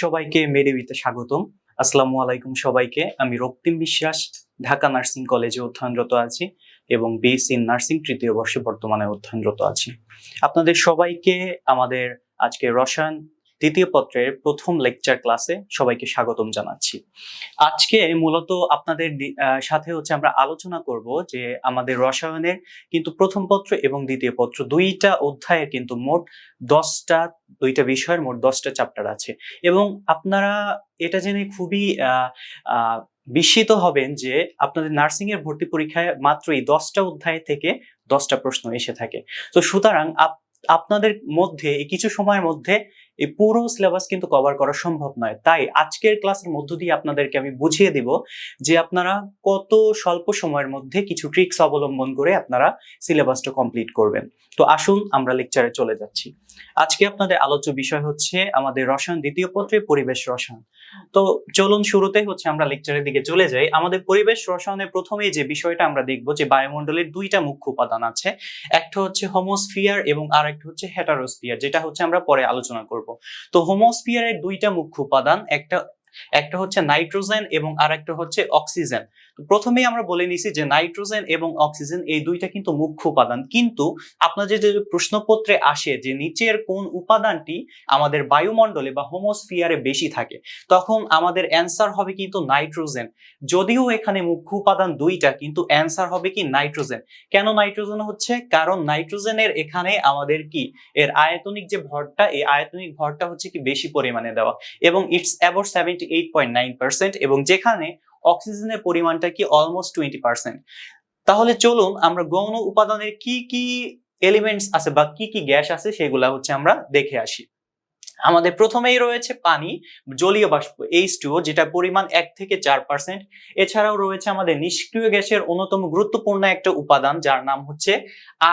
সবাইকে মেরিবিতে স্বাগতম। আসসালামু আলাইকুম সবাইকে। আমি রক্তিম বিশ্বাস, ঢাকা নার্সিং কলেজে অধ্যয়নরত আছি এবং বিএসসি নার্সিং তৃতীয় বর্ষে বর্তমানে অধ্যয়নরত আছি। আপনাদের সবাইকে আমাদের আজকে রসায়ন দ্বিতীয় পত্রের প্রথম লেকচার ক্লাসে সবাইকে স্বাগতম জানাচ্ছি। আজকে মূলত আপনাদের সাথে আমরা আলোচনা করব যে আমাদের রসায়নের কিন্তু প্রথম পত্র এবং দ্বিতীয় পত্র দুইটা অধ্যায়ের কিন্তু মোট দুইটা বিষয়ের মোট 10টা চ্যাপ্টার আছে এবং আপনারা এটা জেনে খুবই বিস্মিত হবেন যে আপনাদের নার্সিং এর ভর্তি পরীক্ষায় মাত্র এই 10টা অধ্যায় থেকে 10টা প্রশ্ন এসে থাকে। তো সুতরাং আপনাদের মধ্যে এই কিছু সময়ের মধ্যে এই পুরো সিলেবাস কিন্তু কভার করা সম্ভব নয়। তাই আজকের ক্লাসের মধ্য দিয়ে আপনাদেরকে আমি বুঝিয়ে দিব যে আপনারা কত স্বল্প সময়ের মধ্যে কিছু ট্রিক্স অবলম্বন করে আপনারা সিলেবাসটা কমপ্লিট করবেন। তো আসুন আমরা লেকচারে চলে যাচ্ছি। আজকে আপনাদের আলোচ্য বিষয় হচ্ছে আমাদের রসায়ন দ্বিতীয় পত্রে পরিবেশ রসায়ন। তো চলুন শুরুতে আমরা লেকচারের দিকে চলে যাই। আমাদের পরিবেশ রসায়নের প্রথমেই যে বিষয়টা আমরা দেখব যে বায়ুমণ্ডলের দুইটা মুখ্য উপাদান আছে, একটা হচ্ছে হোমোস্ফিয়ার এবং আরেকটা হচ্ছে হেটারোস্ফিয়ার, যেটা আমরা পরে আলোচনা করব। তো হোমোস্ফিয়ারের দুইটা মুখ্য উপাদান, একটা হচ্ছে নাইট্রোজেন এবং আরেকটা হচ্ছে অক্সিজেন। তো প্রথমেই আমরা বলে নিছি যে নাইট্রোজেন এবং অক্সিজেন এই দুইটা কিন্তু মুখ্য উপাদান, কিন্তু আপনাদের যে প্রশ্নপত্রে আসে যে নিচের কোন উপাদানটি আমাদের বায়ুমণ্ডলে বা হোমোস্ফিয়ারে বেশি থাকে, তখন আমাদের অ্যান্সার হবে কিন্তু নাইট্রোজেন। যদিও এখানে মুখ্য উপাদান দুইটা, কিন্তু অ্যান্সার হবে কি নাইট্রোজেন। কেন নাইট্রোজেন হচ্ছে? কারণ নাইট্রোজেনের এখানে আমাদের কি এর আয়তনিক যে ভরটা, এই আয়তনিক ভরটা হচ্ছে কি বেশি পরিমাণে দেওয়া এবং ইটস অ্যাবাউট 78.9%, এবং যেখানে অক্সিজেনের পরিমাণটা কি অলমোস্ট 20%। তাহলে চলুন আমরা গৌণ উপাদানের কি কি এলিমেন্টস আছে বা কি কি গ্যাস আছে সেগুলা আমরা দেখে আসি। আমাদের প্রথমেই রয়েছে পানি, জলীয় বাষ্প H2O, যেটা পরিমাণ 1 থেকে 4%। এছাড়াও রয়েছে আমাদের নিষ্ক্রিয় গ্যাসের অন্যতম গুরুত্বপূর্ণ একটা উপাদান যার নাম হচ্ছে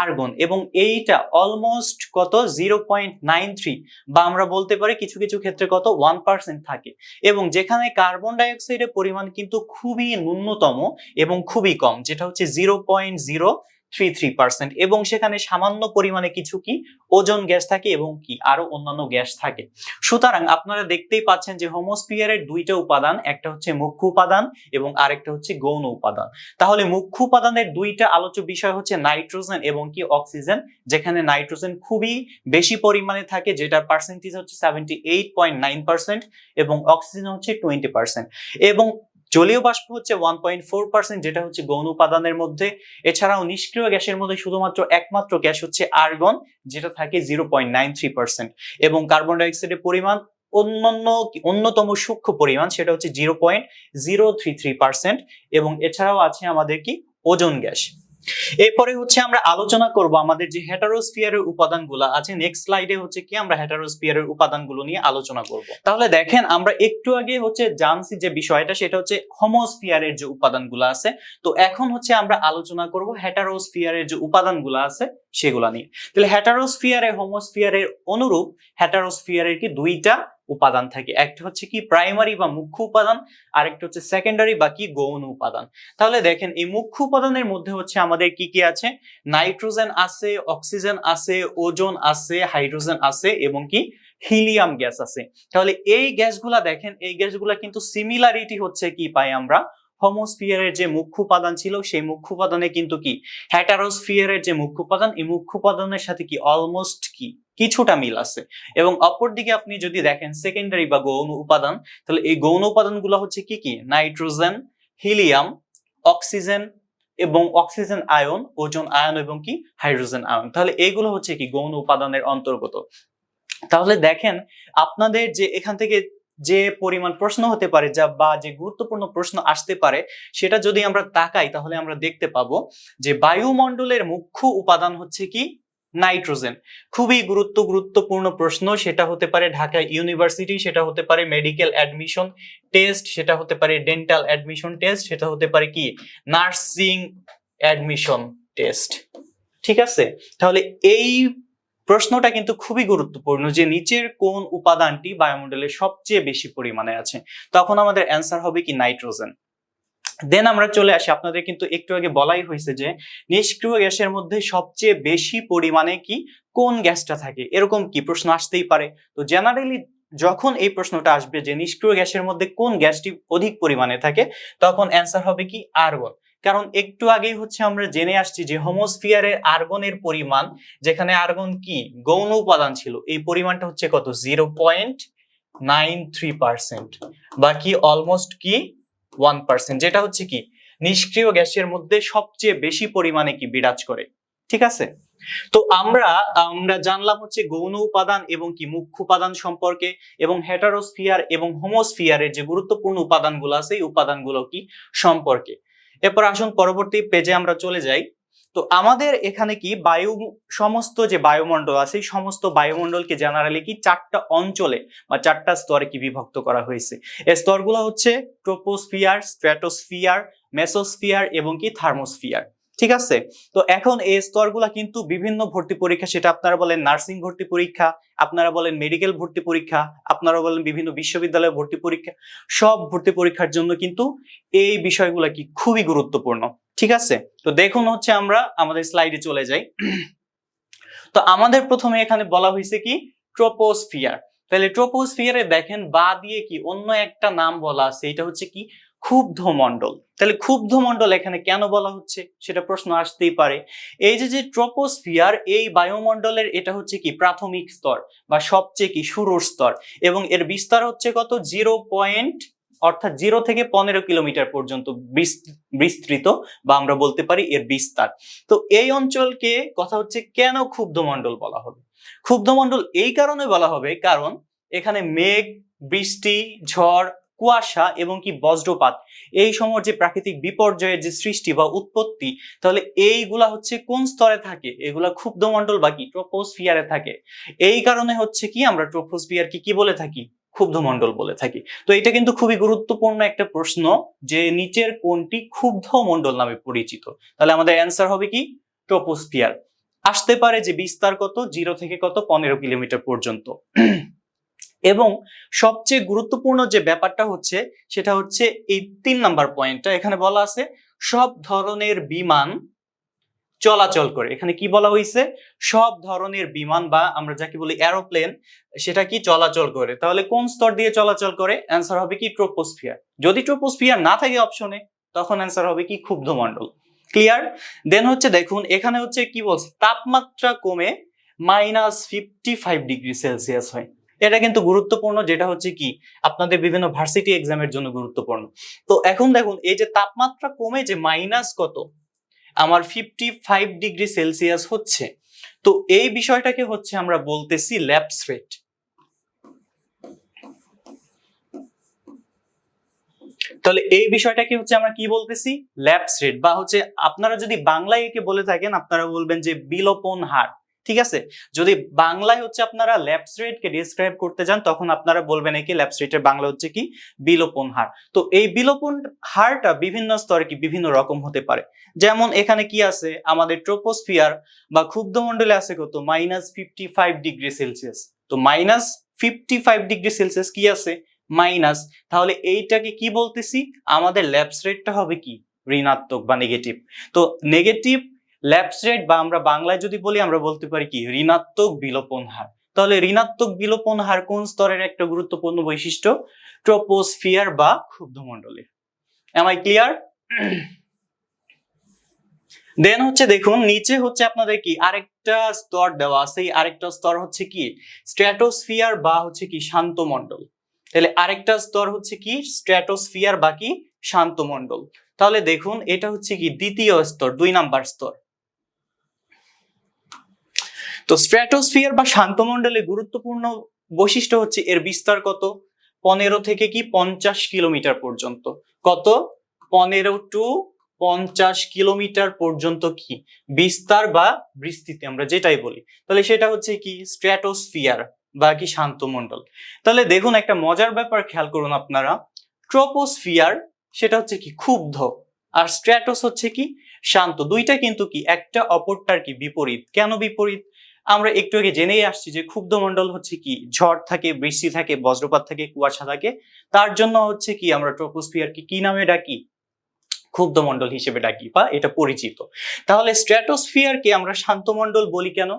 আর্গন, এবং এইটা অলমোস্ট কত 0.93 বা আমরা বলতে পারি কিছু কিছু ক্ষেত্রে কত 1% থাকে, এবং যেখানে কার্বন ডাই অক্সাইডের পরিমাণ কিন্তু খুবই ন্যূনতম এবং খুবই কম, যেটা হচ্ছে 0.033%, এবং সেখানে সামান্য পরিমাণে কিছু কি ওজোন গ্যাস থাকে এবং কি আরো অন্যান্য গ্যাস থাকে। সুতরাং আপনারা দেখতেই পাচ্ছেন যে হোমোস্ফিয়ারের দুইটা উপাদান, একটা হচ্ছে মুখ্য উপাদান এবং আরেকটা হচ্ছে গৌণ উপাদান। তাহলে মুখ্য উপাদানের দুইটা আলোচ্য বিষয় হচ্ছে নাইট্রোজেন এবং কি অক্সিজেন, যেখানে নাইট্রোজেন খুবই বেশি পরিমাণে থাকে, যেটার পার্সেন্টেজ হচ্ছে 78.9% এবং অক্সিজেন হচ্ছে 20%, এবং জলীয় বাষ্প হচ্ছে 1.4%, যেটা হচ্ছে গৌণ উপাদানের মধ্যে। এছাড়াও নিষ্ক্রিয় গ্যাসের মধ্যে একমাত্র গ্যাস হচ্ছে আর্গন, যেটা থাকে 0.93%, এবং কার্বন ডাই অক্সাইডের পরিমাণ অন্যতম সূক্ষ্ম পরিমাণ, সেটা হচ্ছে 0.033%, এবং এছাড়াও আছে আমাদের কি ওজোন গ্যাস। এরপরে আমরা আলোচনা করব আমাদের যে হেটারোস্ফিয়ারের উপাদানগুলো আছে। নেক্সট স্লাইডে কি আমরা হেটারোস্ফিয়ারের উপাদানগুলো নিয়ে আলোচনা করব। তাহলে দেখেন, আমরা একটু আগে জানছি যে বিষয়টা, সেটা হচ্ছে হোমোস্ফিয়ারের যে উপাদানগুলো আছে। তো এখন আমরা আলোচনা করব হেটারোস্ফিয়ারের যে উপাদানগুলো আছে সেগুলা নিয়ে। তাহলে হেটারোস্ফিয়ারে হোমোস্ফিয়ারের অনুরূপ হেটারোস্ফিয়ারের কি দুইটা উপাদান থাকে, একটা হচ্ছে কি প্রাইমারি বা মুখ্য উপাদান, আরেকটা হচ্ছে সেকেন্ডারি বা কি গৌণ উপাদান। তাহলে দেখেন, এই মুখ্য উপাদানের মধ্যে আমাদের কি কি আছে? নাইট্রোজেন আছে, অক্সিজেন আছে, ওজোন আছে, হাইড্রোজেন আছে এবং কি হিলিয়াম গ্যাস আছে। তাহলে এই গ্যাসগুলা দেখেন, এই গ্যাসগুলা কিন্তু সিমিলারিটি কি পাই আমরা হোমোস্ফিয়ারের যে মুখ্য উপাদান ছিল সেই মুখ্য উপাদানে কিন্তু কি হেটারোস্ফিয়ারের যে মুখ্য উপাদান, এই মুখ্য উপাদানের সাথে কি অলমোস্ট কি কিছুটা মিল আছে। এবং অপরদিকে আপনি যদি দেখেন সেকেন্ডারি বা গৌণ উপাদান, তাহলে এই গৌণ উপাদানগুলো হচ্ছে কি কি নাইট্রোজেন, হিলিয়াম, অক্সিজেন এবং অক্সিজেন আয়ন, ওজোন আয়ন এবং কি হাইড্রোজেন আয়ন। তাহলে এইগুলো হচ্ছে কি গৌণ উপাদানের অন্তর্গত। তাহলে দেখেন, আপনাদের যে এখান থেকে যে পরিমাণ প্রশ্ন হতে পারে বা যে গুরুত্বপূর্ণ প্রশ্ন আসতে পারে, সেটা যদি আমরা তাকাই তাহলে আমরা দেখতে পাবো যে বায়ুমণ্ডলের মুখ্য উপাদান হচ্ছে কি নাইট্রোজেন। খুবই গুরুত্বপূর্ণ প্রশ্ন, সেটা হতে পারে ঢাকা ইউনিভার্সিটি, সেটা হতে পারে মেডিকেল অ্যাডমিশন টেস্ট, সেটা হতে পারে ডেন্টাল অ্যাডমিশন টেস্ট, সেটা হতে পারে কি নার্সিং অ্যাডমিশন টেস্ট। ঠিক আছে, তাহলে এই প্রশ্নটা কিন্তু খুবই গুরুত্বপূর্ণ যে নিচের কোন উপাদানটি বায়ুমণ্ডলে সবচেয়ে বেশি পরিমাণে আছে, তখন আমাদের অ্যান্সার হবে কি নাইট্রোজেন। দেন আমরা চলে আসি, আপনাদের কিন্তু একটু আগে বলাই হয়েছে যে নিষ্ক্রিয় গ্যাসের মধ্যে সবচেয়ে বেশি পরিমাণে কি কোন গ্যাসটা থাকে, এরকম কি প্রশ্ন আসতেই পারে। তো জেনারেলি যখন এই প্রশ্নটা আসবে যে নিষ্ক্রিয় গ্যাসের মধ্যে কোন গ্যাসটি অধিক পরিমাণে থাকে, তখন অ্যান্সার হবে কি আর্গন। কারণ একটু আগেই হচ্ছে আমরা জেনে আসছি যে হোমোস্ফিয়ারের আর্গনের পরিমাণ, যেখানে আর্গন কি গৌণ উপাদান ছিল, এই পরিমাণটা হচ্ছে কত 0.93%, বাকি অলমোস্ট কি 1%, যেটা হচ্ছে কি নিষ্ক্রিয় গ্যাসের মধ্যে সবচেয়ে বেশি পরিমাণে কি বিরাজ করে। ঠিক আছে, তো আমরা জানলাম হচ্ছে গৌণ উপাদান এবং কি মুখ্য উপাদান সম্পর্কে, এবং হেটারোস্ফিয়ার এবং হোমোস্ফিয়ারের যে গুরুত্বপূর্ণ উপাদানগুলো আছে এই উপাদানগুলো কি সম্পর্কে। এরপর আসুন পরবর্তী পেজে আমরা চলে যাই। তো আমাদের এখানে কি সমস্ত যে বায়ুমণ্ডল আছে এই সমস্ত বায়ুমণ্ডলকে জেনারেলি কি চারটা অঞ্চলে বা চারটা স্তরে কি বিভক্ত করা হয়েছে। এই স্তরগুলো হচ্ছে ট্রোপোস্ফিয়ার, স্ট্র্যাটোস্ফিয়ার, মেসোস্ফিয়ার এবং কি থার্মোস্ফিয়ার। ঠিক আছে, তো এখন এই স্তরগুলা কিন্তু বিভিন্ন ভর্তি পরীক্ষা, সেটা আপনারা বলেন নার্সিং ভর্তি পরীক্ষা, আপনারা বলেন মেডিকেল ভর্তি পরীক্ষা, আপনারা বলেন বিভিন্ন বিশ্ববিদ্যালয় ভর্তি পরীক্ষা, সব ভর্তি পরীক্ষার জন্য কিন্তু এই বিষয়গুলো কি খুবই গুরুত্বপূর্ণ। ঠিক আছে, তো দেখুন হচ্ছে আমরা আমাদের স্লাইডে চলে যাই। তো আমাদের প্রথমে এখানে বলা হয়েছে কি ট্রোপোস্ফিয়ার। তাহলে ট্রোপোস্ফিয়ারে দেখেন বা দিয়ে কি অন্য একটা নাম বলা আছে, এটা হচ্ছে কি ক্ষুব্ধ মণ্ডল। তাহলে ক্ষুব্ধ মণ্ডল এখানে কেন বলা হচ্ছে সেটা প্রশ্ন আসতেই পারে। এই যে ট্রোপোস্ফিয়ার এই বায়ুমণ্ডলের এটা হচ্ছে কি প্রাথমিক স্তর বা সবচেয়ে কি শুরুর স্তর, এবং এর বিস্তার হচ্ছে কত 0 থেকে 15 কিলোমিটার পর্যন্ত বিস্তৃত, বা আমরা বলতে পারি এর বিস্তার। তো এই অঞ্চলকে কথা হচ্ছে কেন ক্ষুব্ধমণ্ডল বলা হবে। ক্ষুব্ধমণ্ডল এই কারণে বলা হবে কারণ এখানে মেঘ, বৃষ্টি, ঝড়, কুয়াশা এবং কি বজ্রপাত, এই সময় যে প্রাকৃতিক বিপর্যয়ের যে সৃষ্টি বা উৎপত্তি, তাহলে এইগুলা হচ্ছে কোন স্তরে থাকে, এগুলা ক্ষুব্ধমণ্ডল বা কি ট্রোপোস্ফিয়ারে থাকে। এই কারণে হচ্ছে কি আমরা ট্রোপোস্ফিয়ার কি বলে থাকি, ক্ষুব্ধমণ্ডল বলে থাকি। তো এটা কিন্তু খুবই গুরুত্বপূর্ণ একটা প্রশ্ন যে নিচের কোনটি ক্ষুব্ধ মণ্ডল নামে পরিচিত। তাহলে আমাদের অ্যান্সার হবে কি ট্রোপোস্ফিয়ার। আসতে পারে যে বিস্তার কত 0 থেকে কত 15 কিলোমিটার পর্যন্ত। এবং সবচেয়ে গুরুত্বপূর্ণ যে ব্যাপারটা হচ্ছে সেটা হচ্ছে এই 3 নাম্বার পয়েন্টটা, এখানে বলা আছে সব ধরনের বিমান চলাচল করে। এখানে কি বলা হয়েছে, সব ধরনের বিমান বা আমরা যাকে বলি এরোপ্লেন, সেটা কি চলাচল করে। তাহলে কোন স্তর দিয়ে চলাচল করে, অ্যান্সার হবে কি ট্রোপোস্ফিয়ার। যদি ট্রোপোস্ফিয়ার না থাকে অপশনে, তখন অ্যান্সার হবে কি ক্ষুব্ধমণ্ডল। ক্লিয়ার? দেন হচ্ছে দেখুন এখানে হচ্ছে কি বলছে, তাপমাত্রা কমে -55°C হয়। এটা কিন্তু গুরুত্বপূর্ণ, যেটা হচ্ছে কি আপনাদের বিভিন্ন ভার্সিটি এক্সামের জন্য গুরুত্বপূর্ণ। তো এখন দেখুন এই যে তাপমাত্রা কমে যে মাইনাস কত আমার 55°C হচ্ছে, তো এই বিষয়টাকে হচ্ছে আমরা বলতেছি ল্যাপস রেট। তাহলে এই বিষয়টাকে হচ্ছে আমরা কি বলতেছি, ল্যাপস রেট, বা হচ্ছে আপনারা যদি বাংলায় একে বলে থাকেন আপনারা বলবেন যে বিলোপন হার। ঠিক আছে, যদি বাংলায় হচ্ছে আপনারা ল্যাপস রেট কে ডেসক্রাইব করতে যান তখন আপনারা বলবেন কি ল্যাপস রেটের বাংলা হচ্ছে কি বিলোপন হার। তো এই বিলোপন হারটা বিভিন্ন স্তরে কি বিভিন্ন রকম হতে পারে। যেমন এখানে কি আছে আমাদের ট্রোপোস্ফিয়ার বা ক্ষুব্ধমণ্ডলে আছে কত -55°C। তো -55°C কি আছে মাইনাস, তাহলে এইটাকে কি বলতেছি আমাদের ল্যাপস রেটটা হবে কি ঋণাত্মক বা নেগেটিভ। তো নেগেটিভ ল্যাপস রেট বা আমরা বাংলায় যদি বলি আমরা বলতে পারি কি ঋণাত্মক বিলোপন হার। তাহলে ঋণাত্মক বিলোপন হার কোন স্তরের একটা গুরুত্বপূর্ণ বৈশিষ্ট্য, ট্রোপোস্ফিয়ার বা ক্ষুব্ধমণ্ডলের। Am I clear? দেন হচ্ছে দেখুন নিচে হচ্ছে আপনাদের কি আরেকটা স্তর দেওয়া আছে, আরেকটা স্তর হচ্ছে কি স্ট্র্যাটোস্ফিয়ার বা হচ্ছে কি শান্ত মণ্ডল। তাহলে আরেকটা স্তর হচ্ছে কি স্ট্র্যাটোস্ফিয়ার বা কি শান্ত মণ্ডল। তাহলে দেখুন এটা হচ্ছে কি দ্বিতীয় স্তর, 2 নাম্বার স্তর। তো স্ট্র্যাটোস্ফিয়ার বা শান্ত মণ্ডলের গুরুত্বপূর্ণ বৈশিষ্ট্য হচ্ছে এর বিস্তার কত 15 থেকে কি 50 কিলোমিটার পর্যন্ত। কত 15 টু 50 কিলোমিটার পর্যন্ত কি বিস্তার বা বিস্তৃতি আমরা যেটাই বলি, তাহলে সেটা হচ্ছে কি স্ট্র্যাটোস্ফিয়ার বা কি শান্ত মণ্ডল। তাহলে দেখুন একটা মজার ব্যাপার খেয়াল করুন আপনারা, ট্রোপোস্ফিয়ার সেটা হচ্ছে কি ক্ষুব্ধ আর স্ট্র্যাটোস হচ্ছে কি শান্ত। দুইটা কিন্তু কি একটা অপরটার কি বিপরীত। কেন বিপরীত আমরা একটু আগে জেনেই আসছি যে ক্ষুব্ধমণ্ডল হচ্ছে কি ঝড় থাকে, বৃষ্টি থাকে, বজ্রপাত থাকে, কুয়াশা থাকে, তার জন্য হচ্ছে কি আমরা ট্রোপোস্ফিয়ার কি নামে ডাকি, ক্ষুব্ধমণ্ডল হিসেবে ডাকি বা এটা পরিচিত। তাহলে স্ট্র্যাটোস্ফিয়ারকে আমরা শান্তমণ্ডল বলি কেন,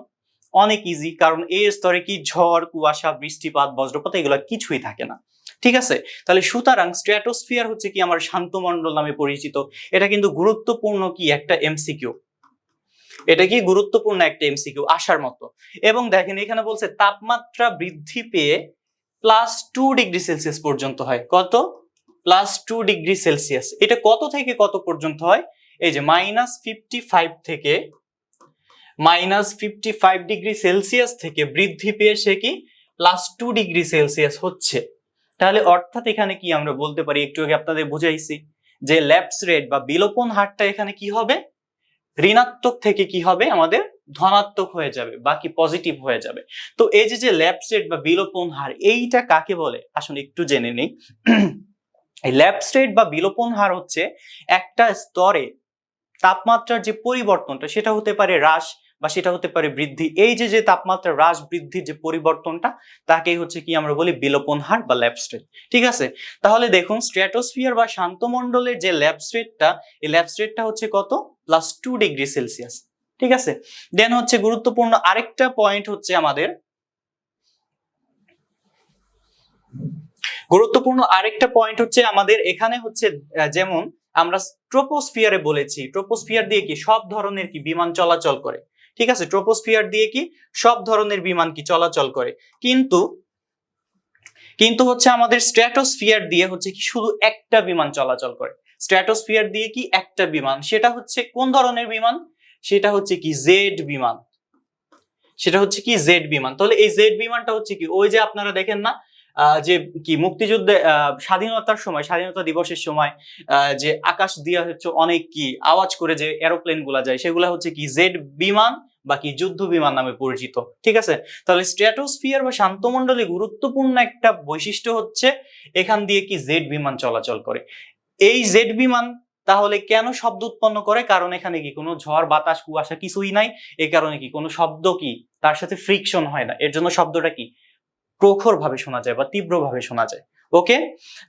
অনেক ইজি, কারণ এই স্তরে কি ঝড়, কুয়াশা, বৃষ্টিপাত, বজ্রপাত এগুলো কিছুই থাকে না। ঠিক আছে, তাহলে সুতরাং স্ট্র্যাটোস্ফিয়ার হচ্ছে কি আমার শান্তমণ্ডল নামে পরিচিত। এটা কিন্তু গুরুত্বপূর্ণ কি একটা এমসিকিউ, এটা কি গুরুত্বপূর্ণ একটা এমসিকিউ আসার মতো। এবং দেখেন এখানে বলছে তাপমাত্রা বৃদ্ধি পেয়ে +2°C পর্যন্ত হয়। কত? +2°C। এটা কত থেকে কত পর্যন্ত হয়? এই যে -55 থেকে -55°C থেকে বৃদ্ধি পেয়ে সে কি +2°C হচ্ছে। তাহলে অর্থাৎ এখানে কি আমরা বলতে পারি, একটু আগে আপনাদের বুঝাইছি যে ল্যাপস রেট বা বিলোপন হারটা এখানে কি হবে, ঋণাত্মক থেকে কি হবে আমাদের ধনাত্মক হয়ে যাবে, বাকি পজিটিভ হয়ে যাবে। তো এই যে ল্যাপস রেট বা বিলোপন হার, এইটা কাকে বলে আসলে একটু জেনে নেই। এই ল্যাপস রেট বা বিলোপন হার হচ্ছে একটা স্তরে তাপমাত্রার যে পরিবর্তনটা, সেটা হতে পারে হ্রাস বা সেটা হতে পারে বৃদ্ধি। এই যে তাপমাত্রা হ্রাস বৃদ্ধির যে পরিবর্তনটা, তাকেই হচ্ছে কি আমরা বলি বিলোপন হার বা ল্যাপস রেট। ঠিক আছে, তাহলে দেখুন স্ট্র্যাটোস্ফিয়ার বা শান্তমণ্ডলের যে ল্যাপস রেটটা, এই ল্যাপস রেটটা হচ্ছে কত? +2°C। ঠিক আছে, দেন হচ্ছে গুরুত্বপূর্ণ আরেকটা পয়েন্ট হচ্ছে আমাদের, এখানে হচ্ছে যেমন আমরা ট্রোপোস্ফিয়ারে বলেছি, ট্রোপোস্ফিয়ার দিয়ে কি সব ধরনের কি বিমান চলাচল করে। ঠিক আছে, ট্রোপোস্ফিয়ার দিয়ে কি সব ধরনের বিমান কি চলাচল করে, কিন্তু হচ্ছে আমাদের স্ট্র্যাটোস্ফিয়ার দিয়ে হচ্ছে কি শুধু একটা বিমান চলাচল করে। স্ট্র্যাটোস্ফিয়ার দিয়ে কি একটা বিমান, সেটা হচ্ছে কোন ধরনের বিমান? সেটা হচ্ছে কি জেড বিমান। তাহলে এই জেড বিমানটা হচ্ছে কি ওই যে আপনারা দেখেন না যে কি মুক্তিযুদ্ধে স্বাধীনতার সময়, স্বাধীনতা দিবসের সময় যে আকাশ দিয়া হচ্ছে অনেক কি আওয়াজ করে যে এরোপ্লেন গুলা যায়, সেগুলা হচ্ছে কি জেড বিমান বা কি যুদ্ধ বিমান নামে পরিচিত। ঠিক আছে, তাহলে স্ট্র্যাটোস্ফিয়ার বা শান্তমণ্ডলে গুরুত্বপূর্ণ একটা বৈশিষ্ট্য হচ্ছে এখান দিয়ে কি জেড বিমান চলাচল করে। এই জেড বিমান তাহলে কেন শব্দ উৎপন্ন করে? কারণ এখানে কি কোনো ঝড়, বাতাস, কুয়াশা কিছুই নাই, এই কারণে কি কোনো শব্দ কি তার সাথে ফ্রিকশন হয় না, এর জন্য শব্দটা কি প্রখর ভাবে শোনা যায় বা তীব্র ভাবে শোনা যায়। ওকে,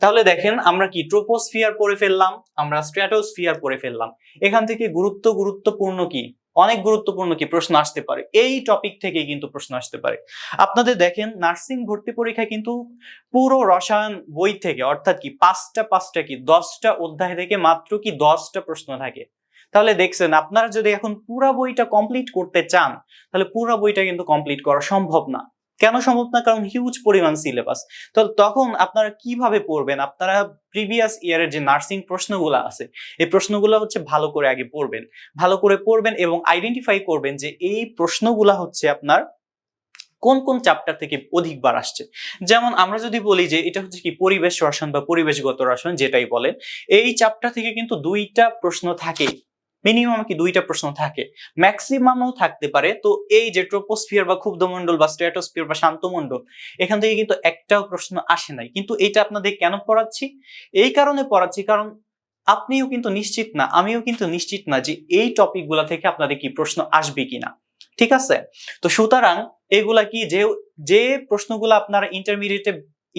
তাহলে দেখেন আমরা কি ট্রোপোস্ফিয়ার পড়ে ফেললাম, আমরা স্ট্র্যাটোস্ফিয়ার পড়ে ফেললাম। এখান থেকে গুরুত্বপূর্ণ কি অনেক গুরুত্বপূর্ণ কি প্রশ্ন আসতে পারে, এই টপিক থেকে কিন্তু প্রশ্ন আসতে পারে। আপনাদের দেখেন নার্সিং ভর্তি পরীক্ষায় কিন্তু পুরো রসায়ন বই থেকে, অর্থাৎ কি পাঁচটা কি 10টা অধ্যায় থেকে মাত্র কি 10টা প্রশ্ন থাকে। তাহলে দেখছেন আপনারা যদি এখন পুরো বইটা কমপ্লিট করতে চান, তাহলে পুরো বইটা কিন্তু কমপ্লিট করা সম্ভব না। কেন সম্ভব না? কারণ হিউজ পরিমাণ সিলেবাস। তো তখন আপনারা কিভাবে পড়বেন? আপনারা প্রিভিয়াস ইয়ারের যে নার্সিং প্রশ্নগুলো আছে, এই প্রশ্নগুলো হচ্ছে ভালো করে আগে পড়বেন এবং আইডেন্টিফাই করবেন যে এই প্রশ্নগুলো হচ্ছে আপনার কোন কোন চ্যাপ্টার থেকে অধিকবার আসছে। যেমন আমরা যদি বলি যে এটা হচ্ছে কি পরিবেশ রসায়ন বা পরিবেশগত রসায়ন যেটাই বলেন, এই চ্যাপ্টার থেকে কিন্তু 2টা প্রশ্ন থাকে, মিনিমাম কি 2টা প্রশ্ন থাকে, ম্যাক্সিমামও থাকতে পারে। তো এই যে ট্রোপোস্ফিয়ার বা ক্ষুব্ধমণ্ডল বা স্ট্র্যাটোস্ফিয়ার বা শান্তমণ্ডল, এখান থেকে কিন্তু একটাও প্রশ্ন আসে নাই। কিন্তু এটা আপনাদের কেন পড়াচ্ছি? এই কারণে পড়াচ্ছি কারণ আপনিও কিন্তু নিশ্চিত না, আমিও কিন্তু নিশ্চিত না যে এই টপিকগুলো থেকে আপনাদের কি প্রশ্ন আসবে কিনা। ঠিক আছে, তো সুতরাং এগুলা কি যে প্রশ্নগুলো আপনারা ইন্টারমিডিয়েটে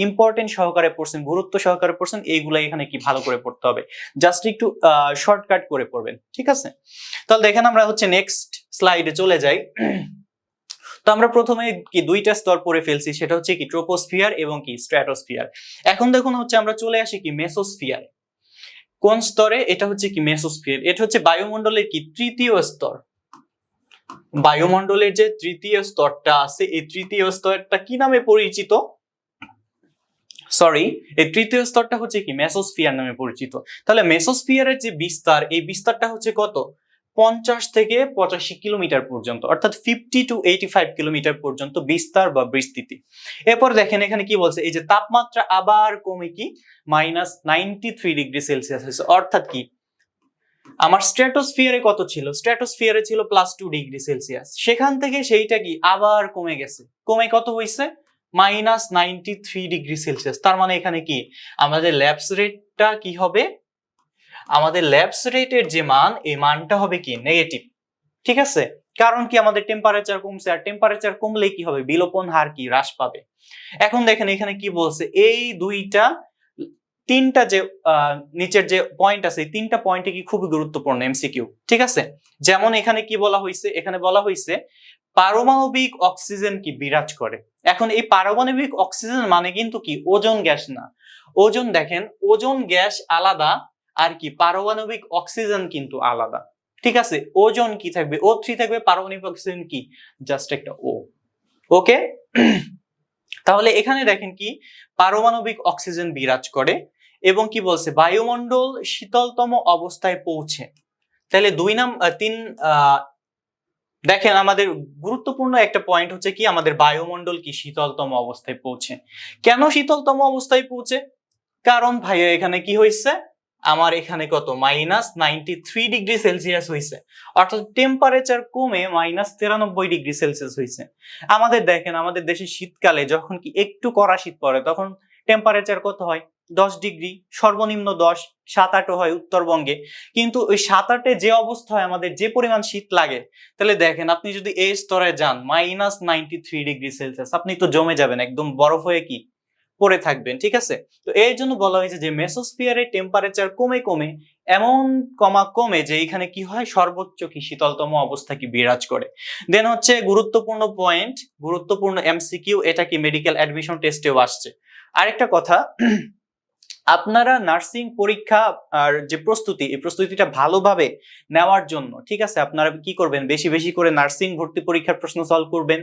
ইম্পর্টেন্ট সহকারে পড়ছেন, গুরুত্ব সহকারে পড়ছেন, এইগুলা এখানে কি ভালো করে পড়তে হবে, জাস্ট একটু শর্টকাট করে পড়বেন। ঠিক আছে, তাহলে দেখেন আমরা হচ্ছে নেক্সট স্লাইডে চলে যাই। তো আমরা প্রথমে কি 2টা স্তর পড়ে ফেলছি, সেটা হচ্ছে কি ট্রোপোস্ফিয়ার এবং কি স্ট্র্যাটোস্ফিয়ার। এখন দেখুন হচ্ছে আমরা চলে আসি কি মেসোস্ফিয়ার। কোন স্তরে? এটা হচ্ছে কি মেসোস্ফিয়ার, এটা হচ্ছে বায়ুমণ্ডলের কি তৃতীয় স্তর। বায়ুমণ্ডলের যে তৃতীয় স্তরটা আছে, এই তৃতীয় স্তরটা কি নামে পরিচিত? এই তৃতীয় স্তরটা হচ্ছে কি মেসোস্ফিয়ার নামে পরিচিত। তাহলে মেসোস্ফিয়ারের যে বিস্তার, এই বিস্তারটা হচ্ছে কত? 50 থেকে 85 কিলোমিটার পর্যন্ত, অর্থাৎ 50 to 85 কিলোমিটার পর্যন্ত বিস্তার বা বিস্তৃতি। এরপর দেখেন এখানে কি বলছে, এই যে তাপমাত্রা আবার কমে কি -93°C হয়েছে। অর্থাৎ কি আমার স্ট্র্যাটোস্ফিয়ারে কত ছিল? স্ট্র্যাটোস্ফিয়ারে ছিল +2°C, সেখান থেকে সেইটা কি আবার কমে গেছে, কমে কত হয়েছে? -93°C। তার মানে এখানে কি আমাদের ল্যাপস রেটটা কি হবে? আমাদের ল্যাপস রেটের যে মান, এই মানটা হবে কি নেগেটিভ। ঠিক আছে, কারণ কি আমাদের টেম্পারেচার কমছে, আর টেম্পারেচার কমলে কি হবে? বিলোপন হার কি হ্রাস পাবে। এখন দেখেন এখানে কি বলছে, এই তিনটা যে নিচের যে পয়েন্ট আছে, এই 3টা পয়েন্টে কি খুবই গুরুত্বপূর্ণ এমসিকিউ। ঠিক আছে, যেমন এখানে কি বলা হয়েছে? এখানে বলা হয়েছে পারমাণবিক অক্সিজেন কি বিরাজ করে। এখন এই পারমাণবিক অক্সিজেন মানে কিন্তু কি ওজোন গ্যাস না। ওজোন দেখেন, ওজোন গ্যাস আলাদা, আর কি পারমাণবিক অক্সিজেন কিন্তু আলাদা। ঠিক আছে, ওজোন কি থাকবে, O3 থাকবে, পারমাণবিক অক্সিজেন কি জাস্ট একটা O। ওকে, তাহলে এখানে দেখেন কি পারমাণবিক অক্সিজেন বিরাজ করে এবং কি বলছে বায়ুমণ্ডল শীতলতম অবস্থায় পৌঁছে। তাহলে 3 দেখেন আমাদের গুরুত্বপূর্ণ একটা পয়েন্ট হচ্ছে কি আমাদের বায়ুমণ্ডল কি শীতলতম অবস্থায় পৌঁছে। কেন শীতলতম অবস্থায় পৌঁছে? কারণ ভাইয়া এখানে কি হয়েছে, আমার এখানে কত -93°C হয়েছে, অর্থাৎ টেম্পারেচার কমে -93°C হয়েছে। আমাদের দেখেন আমাদের দেশে শীতকালে যখন কি একটু কড়া শীত পড়ে তখন টেম্পারেচার কত হয় 10°, সর্বনিম্ন 10, 7-8 হয় উত্তরবঙ্গে। কিন্তু ওই 7-8-এ যে অবস্থা হয় আমাদের যে পরিমাণ শীত লাগে, তাহলে দেখেন আপনি যদি এই স্তরে যান -93°C আপনি তো জমে যাবেন, একদম বরফ হয়ে কি পড়ে থাকবেন। ঠিক আছে, তো এই জন্য বলা হয়েছে যে মেসোস্ফিয়ারে টেম্পারেচার কমে কমে এমন কমে যে এখানে কি হয় সর্বোচ্চ কি শীতলতম অবস্থা কি বিরাজ করে। দেন হচ্ছে গুরুত্বপূর্ণ পয়েন্ট, গুরুত্বপূর্ণ এমসিকিউ, এটা কি মেডিকেল অ্যাডমিশন টেস্টেও আসছে। আরেকটা কথা, আপনারা নার্সিং পরীক্ষা আর যে প্রস্তুতি, এই প্রস্তুতিটা ভালোভাবে নেওয়ার জন্য ঠিক আছে আপনারা কি করবেন, বেশি বেশি করে নার্সিং ভর্তি পরীক্ষার প্রশ্ন সলভ করবেন।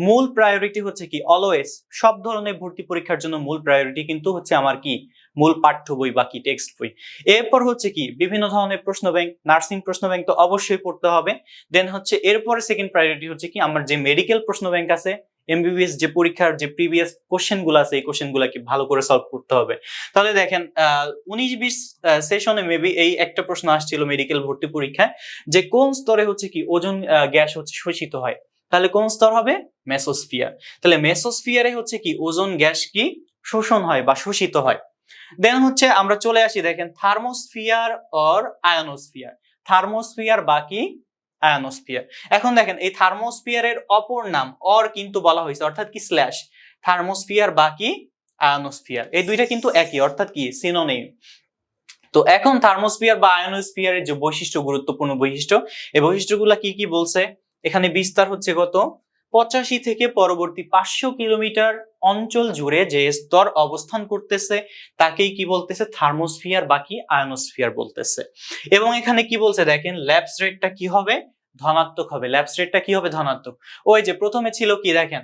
মূল প্রায়োরিটি হচ্ছে কি অলওয়েজ সব ধরনের ভর্তি পরীক্ষার জন্য মূল প্রায়োরিটি কিন্তু হচ্ছে আমার কি মূল পাঠ্য বই বা কি টেক্সট বই। এরপর হচ্ছে কি বিভিন্ন ধরনের প্রশ্ন ব্যাংক, নার্সিং প্রশ্ন ব্যাংক তো অবশ্যই পড়তে হবে। দেন হচ্ছে এরপরে সেকেন্ড প্রায়োরিটি হচ্ছে কি আমার যে মেডিকেল প্রশ্ন ব্যাংক আছে, এমবিবিএস যে পরীক্ষার যে প্রিভিয়াস কোশ্চেন গুলো আছে এই কোশ্চেন গুলাকে ভালো করে সলভ করতে হবে। তাহলে দেখেন 19-20 সেশনে মেবি এই একটা প্রশ্ন আসছিল মেডিকেল ভর্তি পরীক্ষায় যে কোন স্তরে হচ্ছে কি ওজোন গ্যাস হচ্ছে শোষিত হয়। তাহলে কোন স্তর হবে, মেসোস্ফিয়ার। তাহলে মেসোস্ফিয়ারে হচ্ছে কি ওজোন গ্যাস কি শোষণ হয় বা শোষিত হয়। দেন হচ্ছে আমরা চলে আসি দেখেন থার্মোস্ফিয়ার অর আয়নোস্ফিয়ার, থার্মোস্ফিয়ার বাকি আয়নোস্ফিয়ার। এখন দেখেন এই থার্মোস্ফিয়ারের অপর নাম অর কিন্তু বলা হয়েছে, অর্থাৎ কি স্ল্যাশ, থার্মোস্ফিয়ার বাকি আয়নোস্ফিয়ার, এই দুইটা কিন্তু একই, অর্থাৎ কি সিনোনিম। তো এখন থার্মোস্ফিয়ার বা আয়নোস্ফিয়ারের যে বৈশিষ্ট্য, গুরুত্বপূর্ণ বৈশিষ্ট্য, এই বৈশিষ্ট্যগুলো কি কি বলছে, এখানে বিস্তার হচ্ছে কত 85 থেকে পরবর্তী 500 কিলোমিটার অঞ্চল জুড়ে যে স্তর অবস্থান করতেছে তাকেই কি বলতেছে থার্মোস্ফিয়ার বাকি আয়নোস্ফিয়ার বলতেছে। এবং এখানে কি বলছে দেখেন ল্যাপস রেটটা কি হবে, ধনাত্মক হবে। ল্যাপস রেটটা কি হবে, ধনাত্মক। ওই যে প্রথমে ছিল কি দেখেন,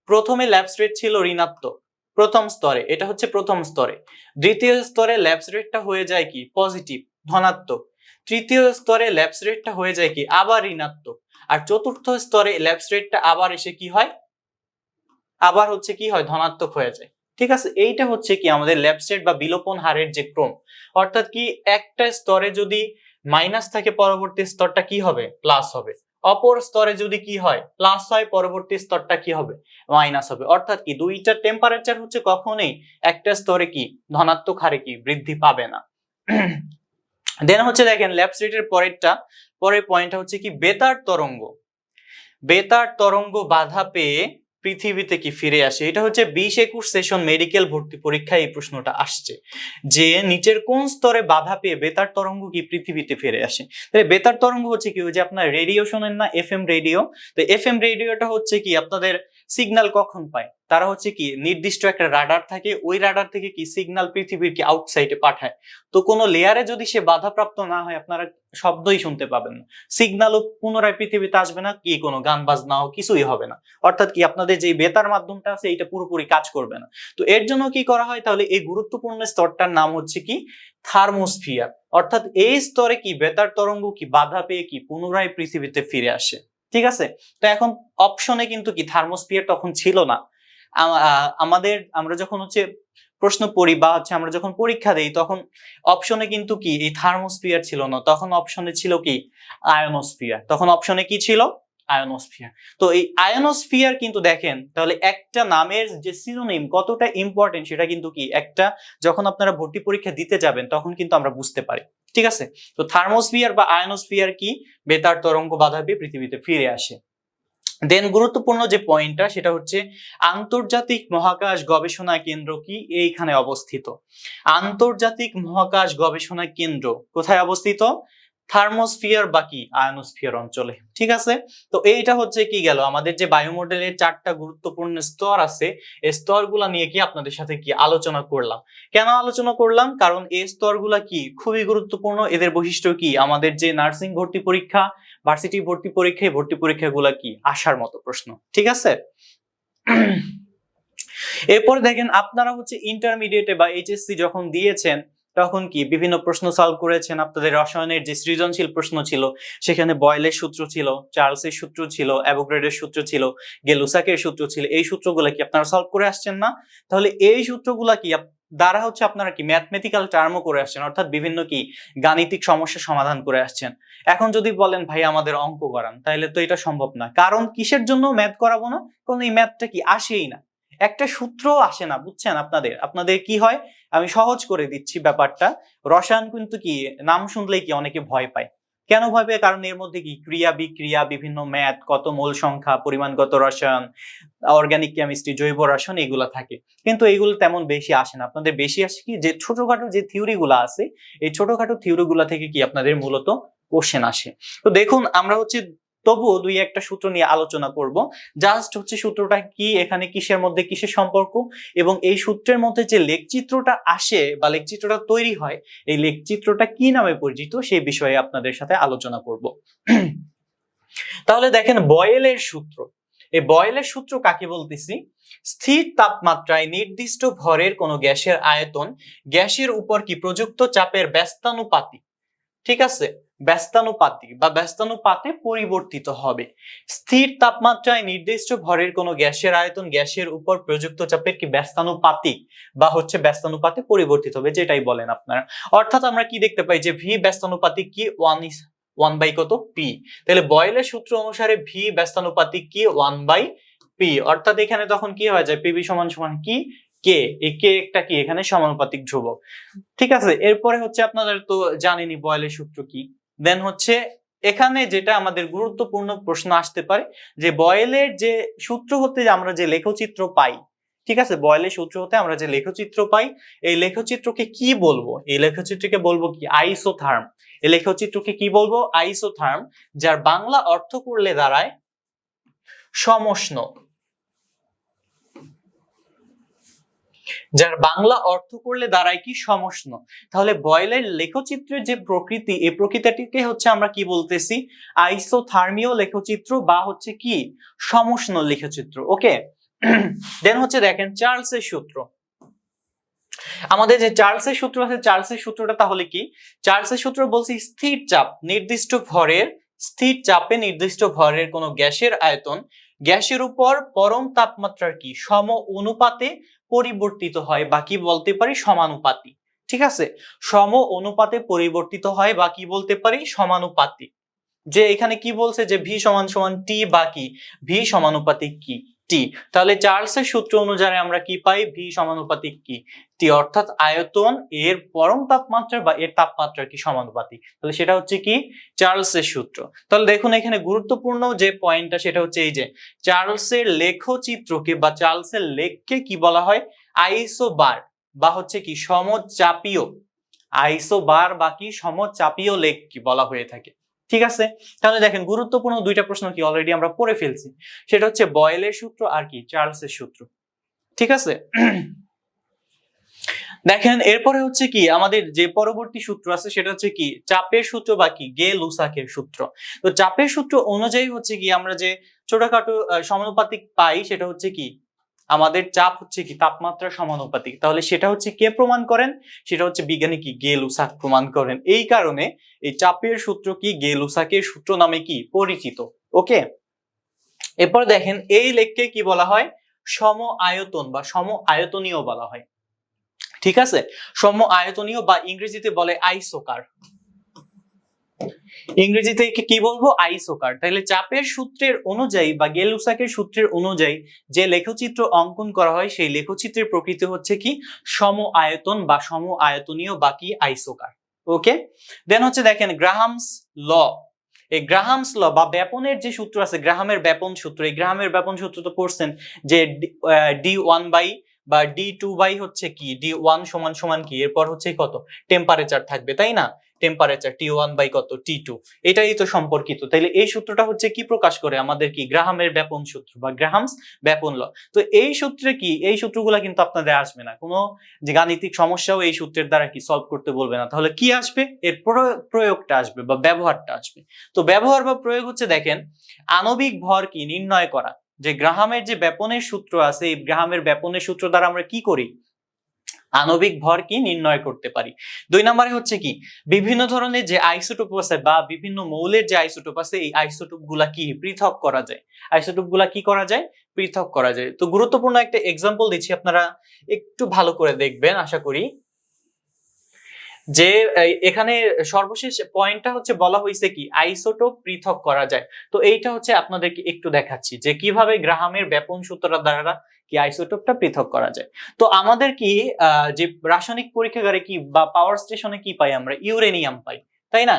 প্রথমে ল্যাপস রেট ছিল ঋণাত্মক প্রথম স্তরে, এটা হচ্ছে প্রথম স্তরে। দ্বিতীয় স্তরে ল্যাপস রেটটা হয়ে যায় কি পজিটিভ, ধনাত্মক। তৃতীয় স্তরে ল্যাপস রেটটা হয়ে যায় কি আবার ঋণাত্মক। আর চতুর্থ স্তরে ল্যাপস রেটটা আবার এসে কি হয়, আবার হচ্ছে কি হয় ধনাত্মক হয়ে যায়। ঠিক আছে, এইটা হচ্ছে কি আমাদের ল্যাপস রেট বা বিলোপন হারের যে ক্রম। অর্থাৎ কি একটা স্তরে যদি মাইনাস থাকে পরবর্তী স্তরটা কি হবে, প্লাস হবে। অপর স্তরে যদি কি হয় প্লাস হয়, পরবর্তী স্তরটা কি হবে, মাইনাস হবে। অর্থাৎ কি দুইটা টেম্পারেচার হচ্ছে কখনোই একটা স্তরে কি ধনাত্মক হারে কি বৃদ্ধি পাবে না। দেন হচ্ছে দেখেন ল্যাপস রেটের পরের পয়েন্টটা হচ্ছে কি বেতার তরঙ্গ। বেতার তরঙ্গ বাধা পেয়ে পৃথিবীতে কি ফিরে আসে। এটা হচ্ছে 20-21 সেশন মেডিকেল ভর্তি পরীক্ষায় এই প্রশ্নটা আসছে যে নিচের কোন স্তরে বাধা পেয়ে বেতার তরঙ্গ কি পৃথিবীতে ফিরে আসে। তাহলে বেতার তরঙ্গ হচ্ছে কি ওই যে আপনার রেডিও শোনেন না, এফএম রেডিও, তো এফএম রেডিওটা হচ্ছে কি আপনাদের সিগন্যাল কখন পায়, তারা হচ্ছে কি নির্দিষ্ট একটা রাডার থাকে, ওই রাডার থেকে কি সিগন্যাল পৃথিবীর কি আউটসাইডে পাঠায়। তো কোনো লেয়ারে যদি সে বাধাপ্রাপ্ত না হয় আপনারা শব্দই শুনতে পাবেন না, সিগন্যালও পুনরায় পৃথিবীতে আসবে না, কি কোনো গান বাজনাও কিছুই হবে না। অর্থাৎ কি আপনাদের যে বেতার মাধ্যমটা আছে এটা পুরোপুরি কাজ করবে না। তো এর জন্য কি করা হয়, তাহলে এই গুরুত্বপূর্ণ স্তরটার নাম হচ্ছে কি থার্মোস্ফিয়ার। অর্থাৎ এই স্তরে কি বেতার তরঙ্গ কি বাধা পেয়ে কি পুনরায় পৃথিবীতে ফিরে আসে। ঠিক আছে, তো এখন অপশনে কিন্তু কি থার্মোস্ফিয়ার তখন ছিল না। আমরা যখন হচ্ছে প্রশ্ন পড়ি বা হচ্ছে আমরা যখন পরীক্ষা দেই তখন অপশনে কিন্তু কি এই থার্মোস্ফিয়ার ছিল না, তখন অপশনে ছিল কি আয়নোস্ফিয়ার। তখন অপশনে কি ছিল, আয়নোস্ফিয়ার। তো এই আয়নোস্ফিয়ার কিন্তু দেখেন তাহলে একটা নামের যে সিনোনিম কতটা ইম্পর্টেন্ট সেটা কিন্তু কি একটা যখন আপনারা ভর্তি পরীক্ষা দিতে যাবেন তখন কিন্তু আমরা বুঝতে পারি। ঠিক আছে, তো থার্মোস্ফিয়ার বা আয়নোস্ফিয়ার কি বেতার তরঙ্গ বাধা পেয়ে পৃথিবীতে ফিরে আসে। দেন গুরুত্বপূর্ণ যে পয়েন্টটা সেটা হচ্ছে আন্তর্জাতিক মহাকাশ গবেষণা কেন্দ্র কি এইখানে অবস্থিত। আন্তর্জাতিক মহাকাশ গবেষণা কেন্দ্র কোথায় অবস্থিত, থার্মোস্ফিয়ার বা কি আয়নোস্ফিয়ার অঞ্চলে। ঠিক আছে, তো এইটা হচ্ছে কি গেল আমাদের যে বায়ুমণ্ডলের 4টা গুরুত্বপূর্ণ স্তর আছে, এই স্তরগুলা নিয়ে কি আপনাদের সাথে কি আলোচনা করলাম। কেন আলোচনা করলাম? কারণ এই স্তরগুলা কি খুবই গুরুত্বপূর্ণ। এদের বৈশিষ্ট্য কি, আমাদের যে নার্সিং ভর্তি পরীক্ষা, ভার্সিটি ভর্তি পরীক্ষা, এই ভর্তি পরীক্ষাগুলা কি আসার মতো প্রশ্ন। ঠিক আছে, এরপর দেখেন আপনারা হচ্ছে ইন্টারমিডিয়েটে বা এইচএসসি যখন দিয়েছেন তখন কি বিভিন্ন প্রশ্ন সলভ করেছেন। আপনাদের রসায়নের যে সৃজনশীল প্রশ্ন ছিল সেখানে বয়েলের সূত্র ছিল, চার্লসের সূত্র ছিল, অ্যাভোগাড্রোর সূত্র ছিল, গে-লুসাকের সূত্র ছিল। এই সূত্রগুলো কি আপনারা সলভ করে আসছেন না? তাহলে এই সূত্রগুলা কি দ্বারা হচ্ছে আপনারা কি ম্যাথমেটিক্যাল টার্মও করে আসছেন, অর্থাৎ বিভিন্ন কি গাণিতিক সমস্যা সমাধান করে আসছেন। এখন যদি বলেন ভাই আমাদের অঙ্ক করান, তাহলে তো এটা সম্ভব না। কারণ কিসের জন্য ম্যাথ করাবো না? কারণ এই ম্যাথটা কি আসেই না, একটা সূত্র আসে না। বুঝছেন? আপনাদের কি হয়, আমি সহজ করে দিচ্ছি ব্যাপারটা। রসায়ন কিন্তু কি নাম শুনলেই কি অনেকে ভয় পায়। কেন ভয় পায়? কারণ এর মধ্যে কি ক্রিয়া বিক্রিয়া, বিভিন্ন ম্যাথ, কত মোল সংখ্যা, পরিমাণগত রসায়ন, অর্গানিক কেমিস্ট্রি, জৈব রসায়ন এগুলো থাকে। কিন্তু এইগুলো তেমন বেশি আসে না। আপনাদের বেশি আসে কি যে ছোটখাটো যে থিওরি গুলো আছে, এই ছোটখাটো থিওরি গুলা থেকে কি আপনাদের মূলত কোশ্চেন আসে। তো দেখুন আমরা হচ্ছে তবুও দুই একটা সূত্র নিয়ে আলোচনা করব। জাস্ট হচ্ছে সূত্রটা কি, এখানে কিসের মধ্যে কিসের সম্পর্ক, এবং এই সূত্রের মধ্যে যে লেখচিত্রটা আসে বা লেখচিত্রটা তৈরি হয়, এই লেখচিত্রটা কি নামে পরিচিত সেই বিষয়ে আপনাদের সাথে আলোচনা করব। তাহলে দেখেন বয়েলের সূত্র। এই বয়েলের সূত্র কাকে বলতেছি? স্থির তাপমাত্রায় নির্দিষ্ট ভরের কোন গ্যাসের আয়তন গ্যাসের উপর কি প্রযুক্ত চাপের ব্যস্তানুপাতিক। ঠিক আছে, ব্যস্তানুপাতিক বা ব্যস্তানুপাতে পরিবর্তিত হবে। স্থির তাপমাত্রায় নির্দিষ্ট ভরের কোন গ্যাসের আয়তন গ্যাসের উপর প্রযুক্ত চাপের কি ব্যস্তানুপাতিক বা হচ্ছে ব্যস্তানুপাতে পরিবর্তিত হবে, যেটাই বলেন আপনারা। অর্থাৎ আমরা কি দেখতে পাই যে ভি ব্যস্তানুপাতিক কি 1 বাই কত পি। তাহলে বয়েলের সূত্র অনুসারে ভি ব্যস্তানুপাতিক কি 1/p। অর্থাৎ এখানে তখন কি হয়ে যায়, পিভি সমান সমান কি কে। এই কে একটা কি এখানে সমানুপাতিক ধ্রুবক। ঠিক আছে, এরপরে হচ্ছে আপনাদের তো জানেনই বয়েলের সূত্র কি। দেন হচ্ছে এখানে যেটা আমাদের গুরুত্বপূর্ণ প্রশ্ন আসতে পারে যে বয়েলের যে সূত্র হতে আমরা যে লেখচিত্র পাই, ঠিক আছে, বয়েলের সূত্র হতে আমরা যে লেখচিত্র পাই, এই লেখচিত্রকে কি বলবো? এই লেখচিত্রকে বলবো কি আইসোথার্ম। এই লেখচিত্রকে কি বলবো? আইসোথার্ম, যার বাংলা অর্থ করলে দাঁড়ায় সমষ্ণ। যার বাংলা অর্থ করলে দাঁড়ায় কি সমষ্ণ। তাহলে বয়েলের লেখচিত্রের যে প্রকৃতি, এই প্রকৃতিটিকে হচ্ছে আমরা কি বলতেছি? আইসোথার্মীয় লেখচিত্র বা হচ্ছে কি সমষ্ণ লেখচিত্র। ওকে, দেন হচ্ছে দেখেন চার্লসের সূত্র। আমাদের যে চার্লসের সূত্র আছে, চার্লসের সূত্রটা তাহলে কি? চার্লসের সূত্র বলছি স্থির চাপ নির্দিষ্ট ভরের, স্থির চাপে নির্দিষ্ট ভরের কোন গ্যাসের আয়তন গ্যাসের উপর পরম তাপমাত্রার কি সম অনুপাতে পরিবর্তিত হয় বা কি বলতে পারি সমানুপাতিক। ঠিক আছে, সম অনুপাতে পরিবর্তিত হয় বা কি বলতে পারি সমানুপাতিক। যে এখানে কি বলছে যে ভি সমান সমান টি বা কি ভি সমানুপাতিক কি টি। তাহলে চার্লসের সূত্র অনুযায়ী আমরা কি পাই? ভি সমানুপাতিক কি টি, অর্থাৎ আয়তন এর পরম তাপমাত্রা বা এর তাপমাত্রার কি সমানুপাতিক। তাহলে সেটা হচ্ছে কি চার্লসের সূত্র। তাহলে দেখুন এখানে গুরুত্বপূর্ণ যে পয়েন্টটা সেটা হচ্ছে এই যে চার্লসের লেখচিত্রকে বা চার্লসের লেখকে কি বলা হয়? আইসোবার বা হচ্ছে কি সমচাপীয়। আইসোবার বা কি সমচাপীয় লেখ কি বলা হয়ে থাকে। ঠিক আছে, তাহলে দেখেন গুরুত্বপূর্ণ দুইটা প্রশ্ন কি অলরেডি আমরা পড়ে ফেলছি। সেটা হচ্ছে বয়েলের সূত্র আর কি চার্লসের সূত্র। ঠিক আছে, দেখেন এরপরে হচ্ছে কি আমাদের যে পরবর্তী সূত্র আছে সেটা হচ্ছে কি চাপের সূত্র বা কি গে-লুসাকের সূত্র। তো চাপের সূত্র অনুযায়ী হচ্ছে কি আমরা যে ছোটখাটো সমানুপাতিক পাই সেটা হচ্ছে কি আমাদের চাপ হচ্ছে কি তাপমাত্রার সমানুপাতিক। তাহলে সেটা হচ্ছে কে প্রমাণ করেন? সেটা হচ্ছে বিজ্ঞানী কি গে-লুসাক প্রমাণ করেন। এই কারণে এই চাপের সূত্র কি গে-লুসাকের সূত্র নামে কি পরিচিত। ওকে, এরপর দেখেন এই লেখকে কি বলা হয়? সম আয়তন বা সম আয়তনীয় বলা হয়। ঠিক আছে, সম আয়তনীয় বা ইংরেজিতে বলে আইসোকার। ইংরেজিতে কি বলবো? আইসোকার। তাহলে চাপের সূত্রের অনুযায়ী বা গে-লুসাকের সূত্রের অনুযায়ী যে লেখচিত্র অঙ্কন করা হয় সেই লেখচিত্রের প্রকৃতি হচ্ছে কি সম আয়তন বা সম আয়তনীয় বা কি আইসোকার। ওকে, দেন হচ্ছে দেখেন গ্রাহামস ল। এই গ্রাহামস ল বা ব্যাপনের যে সূত্র আছে, গ্রাহামের ব্যাপন সূত্র, এই গ্রাহামের ব্যাপন সূত্র তো পড়ছেন যে D1 বাই বা D2 বাই হচ্ছে কি D1 সমান সমান কি এরপর হচ্ছে কত টেম্পারেচার থাকবে, তাই না? টেম্পারেচার T1 বাই কত T2, এটাই তো সম্পর্কিত। তাইলে এই সূত্রটা হচ্ছে কি প্রকাশ করে আমাদের কি গ্রাহামের ব্যাপন সূত্র বা গ্রাহামস ব্যাপন ল। তো এই সূত্রে কি এই সূত্রগুলো কিন্তু আপনাদের আসবে না, কোনো যে গাণিতিক সমস্যাও এই সূত্রের দ্বারা কি সলভ করতে বলবে না। তাহলে কি আসবে, এর প্রয়োগটা আসবে বা ব্যবহারটা আসবে। তো ব্যবহার বা প্রয়োগ হচ্ছে দেখেন আণবিক ভর কি নির্ণয় করা, যে গ্রাহামের যে ব্যাপনের সূত্র আছে এই গ্রাহামের ব্যাপনের সূত্র দ্বারা আমরা কি করি, আণবিক ভর কি নির্ণয় করতে পারি। 2 নম্বরে হচ্ছে কি বিভিন্ন ধরনের যে আইসোটোপ আছে বা বিভিন্ন মৌলের যে আইসোটোপ আছে এই আইসোটোপ গুলা কি পৃথক করা যায়, আইসোটোপ গুলা কি করা যায়, পৃথক করা যায়। তো গুরুত্বপূর্ণ একটা এক্সাম্পল দিচ্ছি, আপনারা একটু ভালো করে দেখবেন আশা করি। যে এখানে সর্বশেষ পয়েন্টটা হচ্ছে বলা হয়েছে কি আইসোটোপ পৃথক করা যায়। তো এইটা হচ্ছে আপনাদেরকে একটু দেখাচ্ছি যে কিভাবে গ্রাহামের ব্যাপন সূত্র দ্বারা কি আইসোটোপটা পৃথক করা যায়। তো আমাদের কি যে রাসায়নিক পরীক্ষাগারে কি বা পাওয়ার স্টেশনে কি পাই আমরা, ইউরেনিয়াম পাই, তাই না,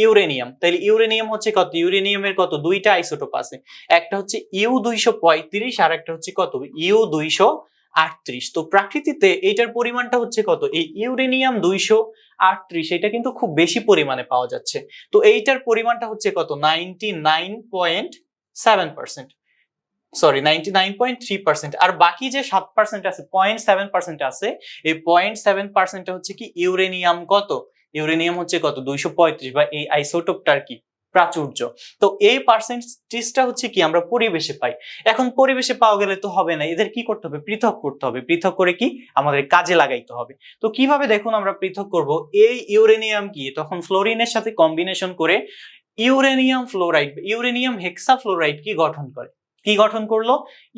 ইউরেনিয়াম। তাহলে ইউরেনিয়াম হচ্ছে কত, ইউরেনিয়ামের কত দুইটা আইসোটোপ আছে, একটা হচ্ছে U235 আর একটা হচ্ছে কত U238। তো প্রাকৃতিতে এইটার পরিমাণটা হচ্ছে কত, এই ইউরেনিয়াম 238 এটা কিন্তু খুব বেশি পরিমাণে পাওয়া যাচ্ছে। তো এইটার পরিমাণটা হচ্ছে কত 99.7%, সরি 99.3%। আর বাকি যে 7% আছে 0.7% আছে, এই 0.7% হচ্ছে কি ইউরেনিয়াম কত, ইউরেনিয়াম হচ্ছে কত 235 বা এই আইসোটোপটার কি প্রাচুর্য। তো এই পার্সেন্টেজটা হচ্ছে কি আমরা পরিবেশে পাই। এখন পরিবেশে পাওয়া গেলে তো হবে না, এদের কি করতে হবে, পৃথক করতে হবে। পৃথক করে কি আমাদের কাজে লাগাইতে হবে। তো কিভাবে দেখুন আমরা পৃথক করব, এই ইউরেনিয়াম কি তখন ফ্লোরিনের সাথে কম্বিনেশন করে ইউরেনিয়াম ফ্লোরাইড, ইউরেনিয়াম হেক্সাফ্লোরাইড কি গঠন করে, কি গঠন করলো,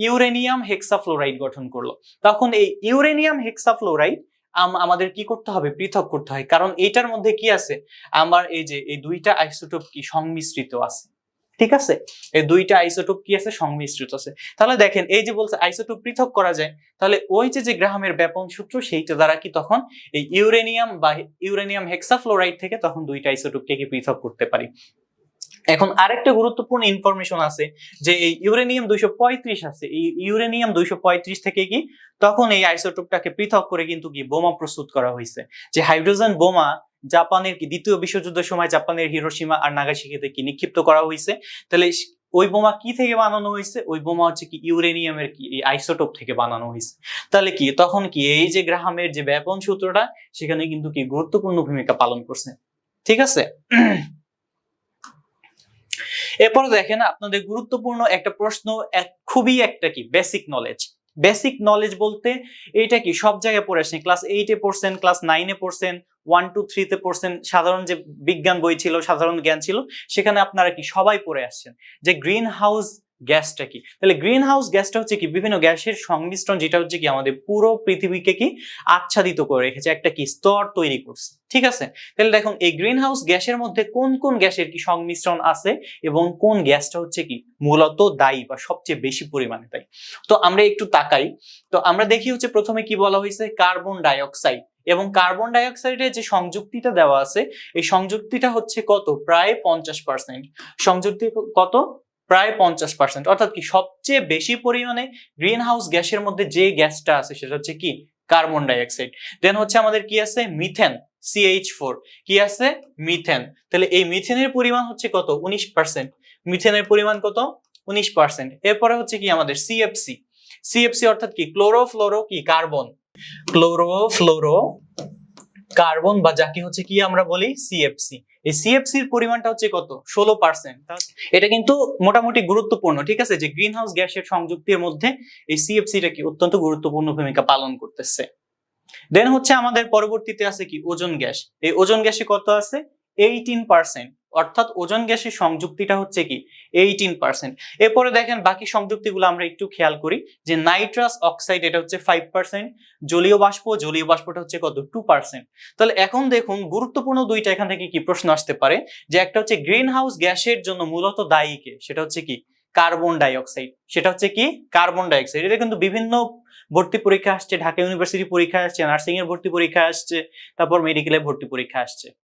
ইউরেনিয়াম হেক্সাফ্লোরাইড গঠন করলো। তখন এই ইউরেনিয়াম হেক্সাফ্লোরাইড আমাদের কি করতে হবে, পৃথক করতে হয়, কারণ এইটার মধ্যে কি আছে, আমার এই যে এই দুইটা আইসোটোপ কি সংমিশ্রিত আছে, ঠিক আছে, এই দুইটা আইসোটোপ কি আছে, সংমিশ্রিত আছে। তাহলে দেখেন এই যে বলছে আইসোটোপ পৃথক করা যায়, তাহলে ওই যে গ্রাহামের ব্যাপন সূত্র সেইটা দ্বারা কি তখন এই ইউরেনিয়াম বা ইউরেনিয়াম হেক্সাফ্লোরাইড থেকে তখন দুইটা আইসোটোপকে কি পৃথক করতে পারি। এখন আরেকটা গুরুত্বপূর্ণ ইনফরমেশন আছে যে এই ইউরেনিয়াম 235 আছে, এই ইউরেনিয়াম 235 থেকে কি তখন এই আইসোটোপটাকে পৃথক করে কিন্তু কি বোমা প্রস্তুত করা হয়েছে, যে হাইড্রোজেন বোমা জাপানের কি দ্বিতীয় বিশ্বযুদ্ধের সময় জাপানের হিরোশিমা আর নাগাসাকিতে কি নিক্ষিপ্ত করা হয়েছে। তাহলে ওই বোমা কি থেকে বানানো হয়েছে, ওই বোমা হচ্ছে কি ইউরেনিয়ামের কি এই আইসোটোপ থেকে বানানো হয়েছে। তাহলে কি তখন কি এই যে গ্রাহামের যে ব্যাপন সূত্রটা সেখানে কিন্তু কি গুরুত্বপূর্ণ ভূমিকা পালন করছে, ঠিক আছে। এরপরে দেখেন আপনাদের গুরুত্বপূর্ণ একটা প্রশ্ন, খুবই একটা কি বেসিক নলেজ। বেসিক নলেজ বলতে এইটা কি সব জায়গায় পড়ে আসেন, ক্লাস 8 এ পড়ছেন, ক্লাস 9 এ পড়ছেন, 1 2 3 তে পড়ছেন, সাধারণ যে বিজ্ঞান বই ছিল, সাধারণ জ্ঞান ছিল, সেখানে আপনারা কি সবাই পড়ে আসছেন যে গ্রিন হাউস গ্যাসটা কি। তাহলে গ্রিন হাউস গ্যাসটা হচ্ছে কি বিভিন্ন গ্যাসের সংমিশ্রণ, যেটা হচ্ছে কি আমাদের পুরো পৃথিবীকে কি আচ্ছাদিত করে রেখেছে, একটা কি স্তর তৈরি করছে, ঠিক আছে। তাহলে দেখুন এই গ্রিন হাউস গ্যাসের মধ্যে কোন কোন গ্যাসের কি সংমিশ্রণ আছে এবং কোন গ্যাসটা হচ্ছে কি মূলত দায়ী বা সবচেয়ে বেশি পরিমাণে দায়ী। তো আমরা একটু তাকাই, তো আমরা দেখি হচ্ছে প্রথমে কি বলা হয়েছে, কার্বন ডাই অক্সাইড। এবং কার্বন ডাই অক্সাইডের যে সংযুক্তিটা দেওয়া আছে এই সংযুক্তিটা হচ্ছে কত, প্রায় 50%। সংযুক্তি কত, প্রায় 50%, অর্থাৎ কি সবচেয়ে বেশি পরিমাণে গ্রিন হাউস গ্যাসের মধ্যে যে গ্যাসটা আছে সেটা হচ্ছে কি কার্বন ডাই অক্সাইড। দেন হচ্ছে আমাদের কি আছে, মিথেন, CH4, কি আছে, মিথেন। তাহলে এই মিথেনের পরিমাণ হচ্ছে কত, 19%। মিথেনের পরিমাণ কত, 19%। এরপরে হচ্ছে কি আমাদের CFC, CFC অর্থাৎ কি ক্লোরোফ্লোরো কি কার্বন, ক্লোরোফ্লোরো কার্বন বা যাকে হচ্ছে কি আমরা বলি CFC। এই CFC এর পরিমাণটা হচ্ছে কত, 16%। এটা কিন্তু মোটামুটি গুরুত্বপূর্ণ, ঠিক আছে, যে গ্রিন হাউস গ্যাসের সংযুক্তির মধ্যে এই CFC টা কি অত্যন্ত গুরুত্বপূর্ণ ভূমিকা পালন করতেছে। দেন হচ্ছে আমাদের পরবর্তীতে আছে কি ওজোন গ্যাস। এই ওজোন গ্যাসে কত আছে, 18%, অর্থাৎ ওজোন গ্যাসের সংযুক্তিটা হচ্ছে কি 18%। এরপরে দেখেন বাকি সংযুক্তিগুলো আমরা একটু খেয়াল করি, যে নাইট্রাস অক্সাইড এটা হচ্ছে 5%, জলীয় বাষ্পটা হচ্ছে কত, 2%। তাহলে এখন দেখুন গুরুত্বপূর্ণ দুইটা এখান থেকে কি প্রশ্ন আসতে পারে, যে একটা হচ্ছে গ্রিন হাউস গ্যাসের জন্য মূলত দায়ী কে, সেটা হচ্ছে কি কার্বন ডাই অক্সাইড, সেটা হচ্ছে কি কার্বন ডাই অক্সাইড। এটা কিন্তু বিভিন্ন ভর্তি পরীক্ষা আসছে, ঢাকা ইউনিভার্সিটি পরীক্ষা আসছে, নার্সিং এর ভর্তি পরীক্ষা আসছে, তারপর মেডিকেলের ভর্তি পরীক্ষা আসছে।